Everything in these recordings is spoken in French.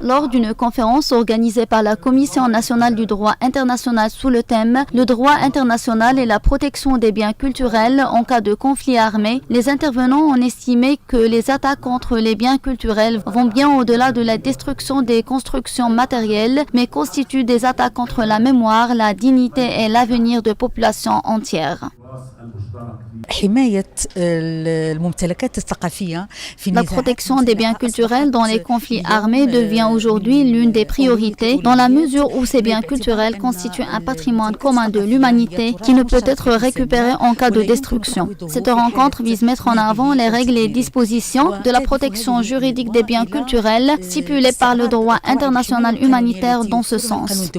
Lors d'une conférence organisée par la Commission nationale du droit international sous le thème « Le droit international et la protection des biens culturels en cas de conflit armé », les intervenants ont estimé que les attaques contre les biens culturels vont bien au-delà de la destruction des constructions matérielles, mais constituent des attaques contre la mémoire, la dignité et l'avenir de populations entières. La protection des biens culturels dans les conflits armés devient aujourd'hui l'une des priorités dans la mesure où ces biens culturels constituent un patrimoine commun de l'humanité qui ne peut être récupéré en cas de destruction. Cette rencontre vise à mettre en avant les règles et dispositions de la protection juridique des biens culturels stipulées par le droit international humanitaire dans ce sens.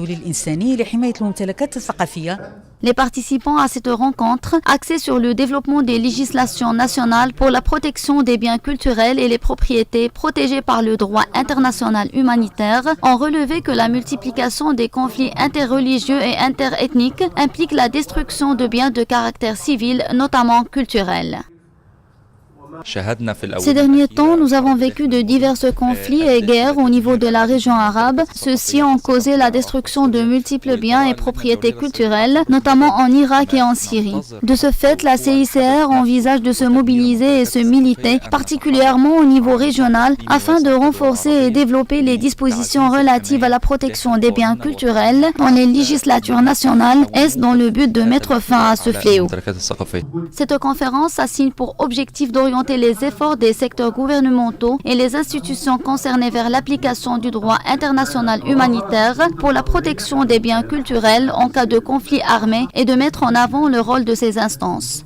Les participants à cette rencontre, axée sur le développement des législations nationales pour la protection des biens culturels et les propriétés protégées par le droit international humanitaire, ont relevé que la multiplication des conflits interreligieux et interethniques implique la destruction de biens de caractère civil, notamment culturels. Ces derniers temps, nous avons vécu de divers conflits et guerres au niveau de la région arabe. Ceux-ci ont causé la destruction de multiples biens et propriétés culturelles, notamment en Irak et en Syrie. De ce fait, la CICR envisage de se mobiliser et se militer, particulièrement au niveau régional, afin de renforcer et développer les dispositions relatives à la protection des biens culturels dans les législatures nationales, est-ce dans le but de mettre fin à ce fléau. Cette conférence assigne pour objectif d'orienter les efforts des secteurs gouvernementaux et les institutions concernées vers l'application du droit international humanitaire pour la protection des biens culturels en cas de conflit armé et de mettre en avant le rôle de ces instances.